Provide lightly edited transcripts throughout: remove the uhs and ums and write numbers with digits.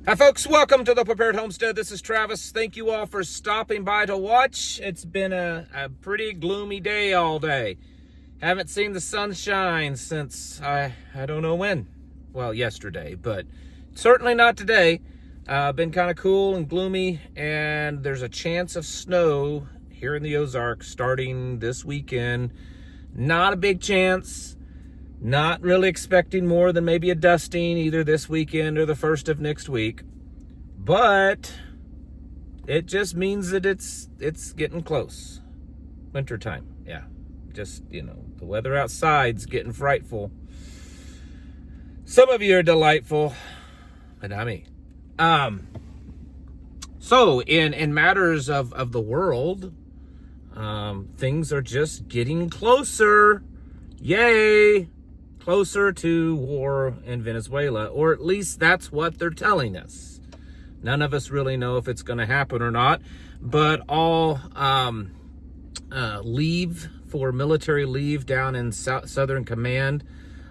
Hi folks, welcome to the Prepared Homestead. This is Travis. Thank you all for stopping by to watch. It's been a pretty gloomy day all day. Haven't seen the sunshine since I don't know when. Well, yesterday, but certainly not today. Been kind of cool and gloomy, and there's a chance of snow here in the Ozarks starting this weekend. Not a big chance. Not really expecting more than maybe a dusting either this weekend or the first of next week. But it just means that it's getting close. Wintertime, yeah. Just, the weather outside's getting frightful. Some of you are delightful, but not me. So in matters of the world, things are just getting closer. Yay! Closer to war in Venezuela, or at least that's what they're telling us. None of us really know if it's going to happen or not, but all military leave down in Southern Command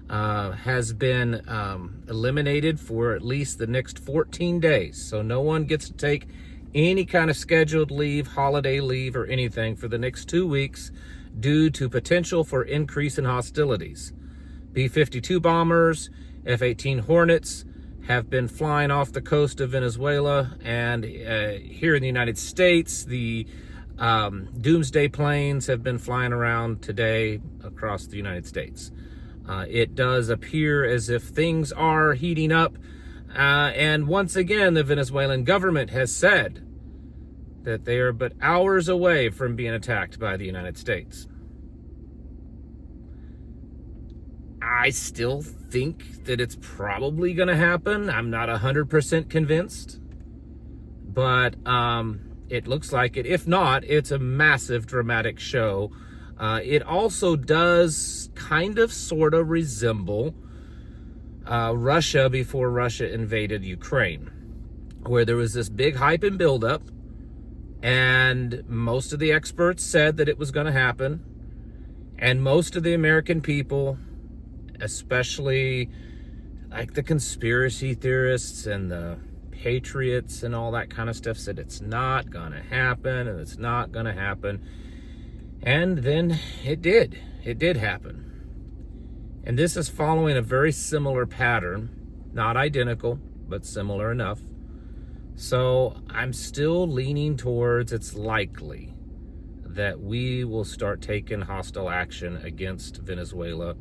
has been eliminated for at least the next 14 days. So no one gets to take any kind of scheduled leave, holiday leave, or anything for the next 2 weeks due to potential for increase in hostilities. B-52 bombers, F-18 Hornets have been flying off the coast of Venezuela, and here in the United States, the doomsday planes have been flying around today across the United States. It does appear as if things are heating up, and once again, the Venezuelan government has said that they are but hours away from being attacked by the United States. I still think that it's probably going to happen. I'm not 100% convinced, but it looks like it. If not, it's a massive dramatic show. It also does kind of sort of resemble Russia before Russia invaded Ukraine, where there was this big hype and buildup, and most of the experts said that it was going to happen, and most of the American people, especially like the conspiracy theorists and the patriots and all that kind of stuff, said it's not gonna happen and it's not gonna happen. And then it did happen. And this is following a very similar pattern, not identical, but similar enough. So I'm still leaning towards it's likely that we will start taking hostile action against Venezuela.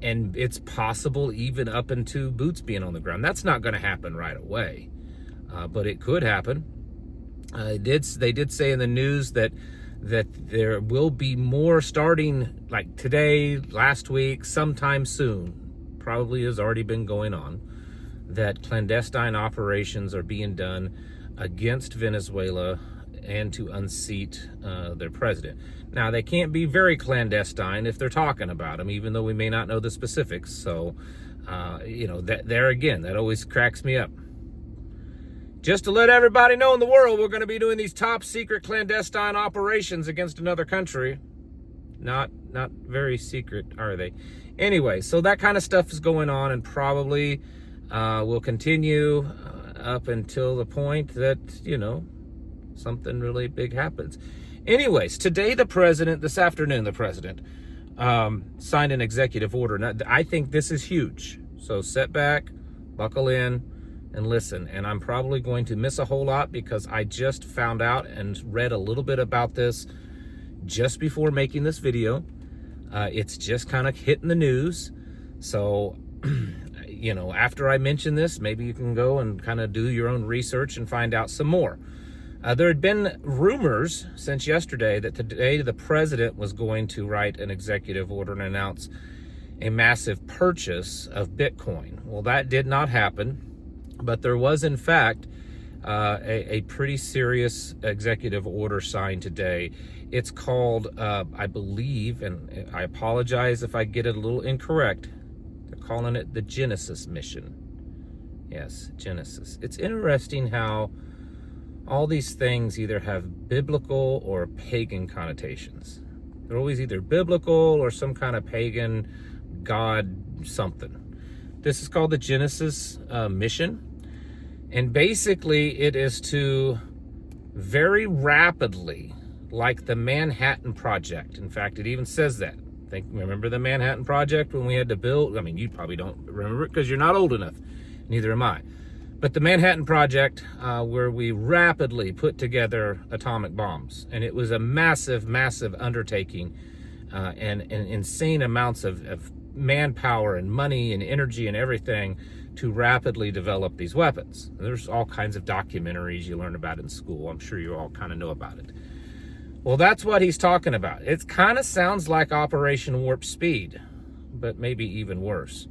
And it's possible even up into boots being on the ground. That's not going to happen right away, but it could happen. They did say in the news that there will be more starting like today, last week, sometime soon. Probably has already been going on. That clandestine operations are being done against Venezuela and to unseat their president. Now, they can't be very clandestine if they're talking about him, even though we may not know the specifics. So, that always cracks me up. Just to let everybody know in the world, we're going to be doing these top secret clandestine operations against another country. Not very secret, are they? Anyway, so that kind of stuff is going on, and probably will continue up until the point that, something really big happens. Anyways, this afternoon, the president signed an executive order. Now, I think this is huge. So sit back, buckle in, and listen. And I'm probably going to miss a whole lot because I just found out and read a little bit about this just before making this video. It's just kind of hitting the news. So, after I mention this, maybe you can go and kind of do your own research and find out some more. There had been rumors since yesterday that today the president was going to write an executive order and announce a massive purchase of Bitcoin. Well, that did not happen, but there was, in fact, a pretty serious executive order signed today. It's called, I believe, and I apologize if I get it a little incorrect, they're calling it the Genesis mission. Yes, Genesis. It's interesting how all these things either have biblical or pagan connotations. They're always either biblical or some kind of pagan god something. This is called the Genesis mission. And basically it is to very rapidly, like the Manhattan Project. In fact, it even says that. Remember the Manhattan Project when we had to build? I mean, you probably don't remember it because you're not old enough. Neither am I. But the Manhattan Project, where we rapidly put together atomic bombs. And it was a massive, massive undertaking and insane amounts of manpower and money and energy and everything to rapidly develop these weapons. There's all kinds of documentaries you learn about in school. I'm sure you all kind of know about it. Well, that's what he's talking about. It kind of sounds like Operation Warp Speed, but maybe even worse.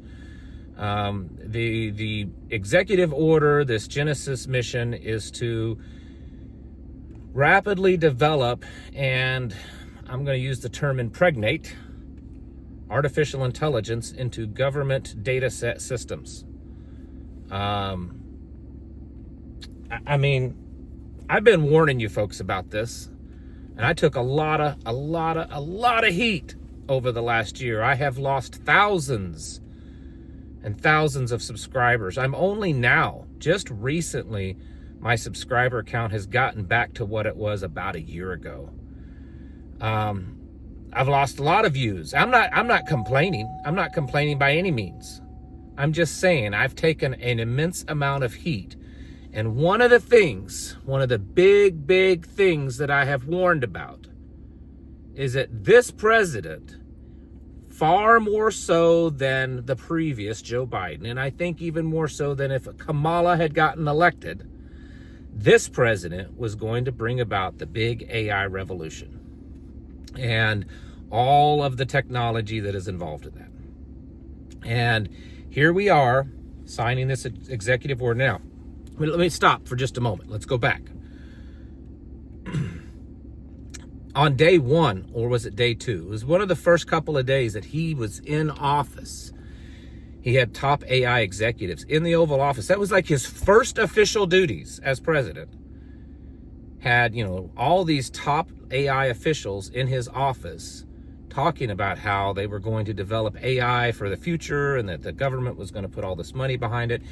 The executive order, this Genesis mission, is to rapidly develop, and I'm going to use the term impregnate, artificial intelligence into government data set systems. I mean, I've been warning you folks about this, and I took a lot of heat over the last year. I have lost thousands and thousands of subscribers. I'm only now, just recently, my subscriber count has gotten back to what it was about a year ago. I've lost a lot of views. I'm not complaining. I'm not complaining by any means. I'm just saying I've taken an immense amount of heat. And one of the big things that I have warned about is that this president, far more so than the previous Joe Biden, and I think even more so than if Kamala had gotten elected, this president was going to bring about the big AI revolution and all of the technology that is involved in that. And here we are signing this executive order. Now, let me stop for just a moment. Let's go back. On day one, or was it day two? It was one of the first couple of days that he was in office. He had top AI executives in the Oval Office. That was like his first official duties as president. Had, all these top AI officials in his office talking about how they were going to develop AI for the future and that the government was going to put all this money behind it.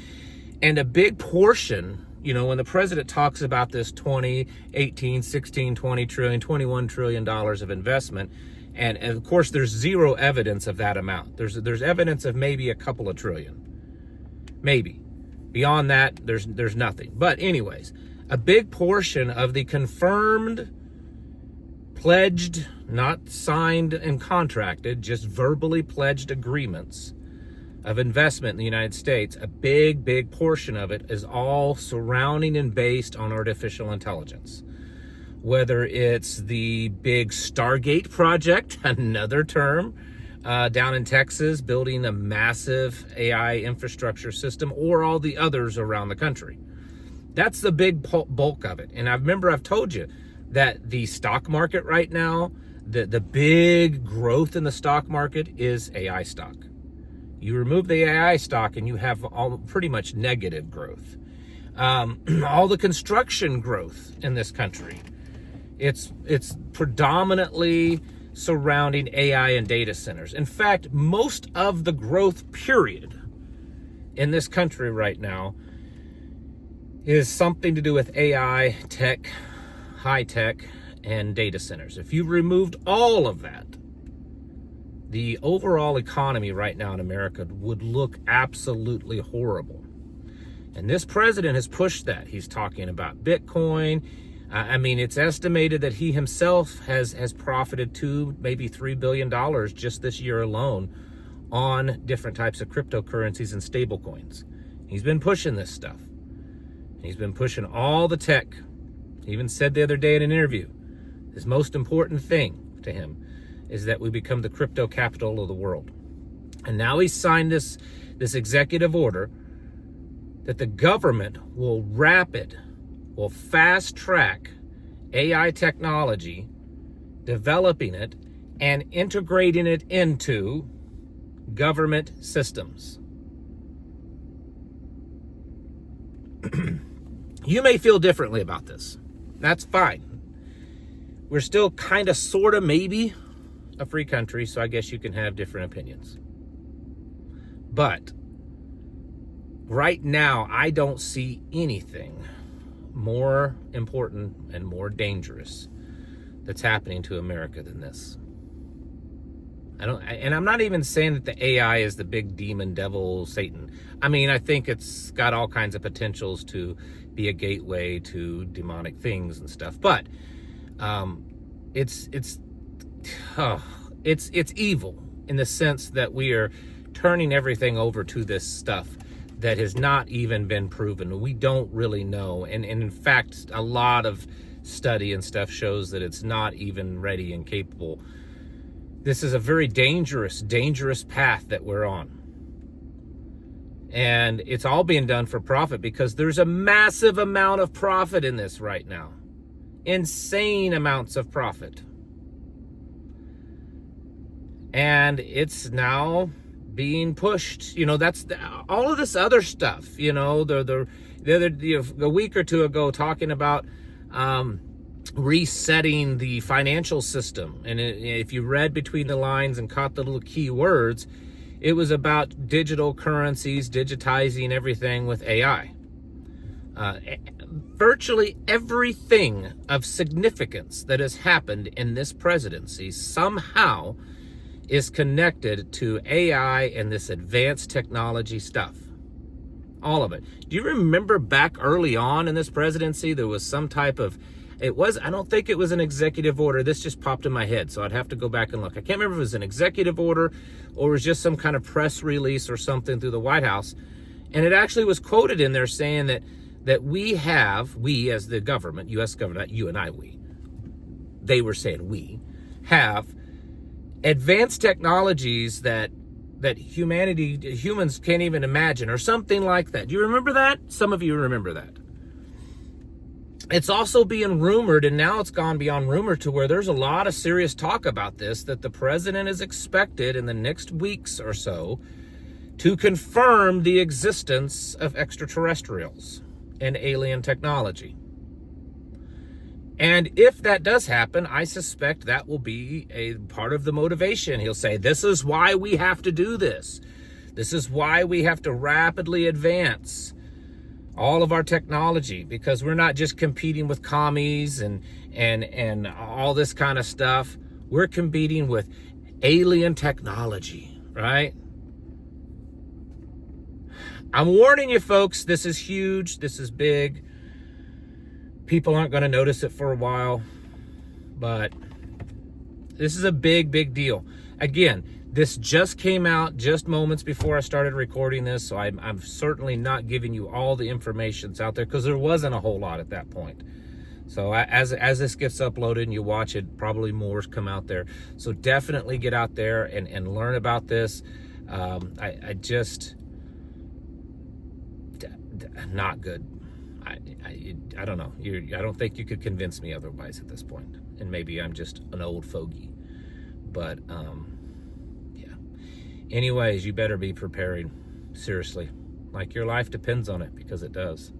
And a big portion, when the president talks about this 20, 18, 16, 20 trillion, $21 trillion of investment, and of course there's zero evidence of that amount. There's evidence of maybe a couple of trillion. Maybe. Beyond that, there's nothing. But anyways, a big portion of the confirmed, pledged, not signed and contracted, just verbally pledged agreements of investment in the United States, a big portion of it is all surrounding and based on artificial intelligence. Whether it's the big Stargate project, another term, down in Texas, building a massive AI infrastructure system, or all the others around the country. That's the big bulk of it. And I've told you that the stock market right now, the big growth in the stock market is AI stock. You remove the AI stock and you have pretty much negative growth. All the construction growth in this country, it's predominantly surrounding AI and data centers. In fact, most of the growth period in this country right now is something to do with AI, tech, high tech, and data centers. If you removed all of that, the overall economy right now in America would look absolutely horrible. And this president has pushed that. He's talking about Bitcoin. It's estimated that he himself has profited maybe $3 billion just this year alone on different types of cryptocurrencies and stable coins. He's been pushing this stuff. He's been pushing all the tech. He even said the other day in an interview, his most important thing to him is that we become the crypto capital of the world. And now he's signed this executive order that the government will fast track AI technology, developing it and integrating it into government systems. You may feel differently about this. That's fine. We're still kind of, sort of, maybe a free country, so I guess you can have different opinions. But right now, I don't see anything more important and more dangerous that's happening to America than this. And I'm not even saying that the AI is the big demon devil Satan. I mean, I think it's got all kinds of potentials to be a gateway to demonic things and stuff. But it's evil in the sense that we are turning everything over to this stuff that has not even been proven. We don't really know. And in fact, a lot of study and stuff shows that it's not even ready and capable. This is a very dangerous path that we're on. And it's all being done for profit because there's a massive amount of profit in this right now. Insane amounts of profit. And it's now being pushed. You know, that's all of this other stuff. You know, the a week or two ago talking about resetting the financial system. And if you read between the lines and caught the little key words, it was about digital currencies, digitizing everything with AI. Virtually everything of significance that has happened in this presidency somehow is connected to AI and this advanced technology stuff. All of it. Do you remember back early on in this presidency, there was some type of, I don't think it was an executive order. This just popped in my head, so I'd have to go back and look. I can't remember if it was an executive order or it was just some kind of press release or something through the White House. And it actually was quoted in there saying that we as the government, U.S. government, not you and I, they were saying we have advanced technologies that humans can't even imagine, or something like that. Do you remember that? Some of you remember that. It's also being rumored, and now it's gone beyond rumor to where there's a lot of serious talk about this, that the president is expected in the next weeks or so to confirm the existence of extraterrestrials and alien technology. And if that does happen, I suspect that will be a part of the motivation. He'll say, this is why we have to do this. This is why we have to rapidly advance all of our technology, because we're not just competing with commies and all this kind of stuff. We're competing with alien technology, right? I'm warning you folks, this is huge, this is big. People aren't going to notice it for a while, but this is a big deal. Again, this just came out just moments before I started recording this, so I'm certainly not giving you all the information's out there because there wasn't a whole lot at that point. So as this gets uploaded and you watch it, probably more's come out there. So definitely get out there and learn about this. I just, not good. I don't know. I don't think you could convince me otherwise at this point. And maybe I'm just an old fogey. But, yeah. Anyways, you better be preparing. Seriously. Like your life depends on it, because it does.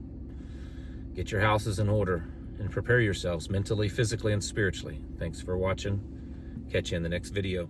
Get your houses in order and prepare yourselves mentally, physically, and spiritually. Thanks for watching. Catch you in the next video.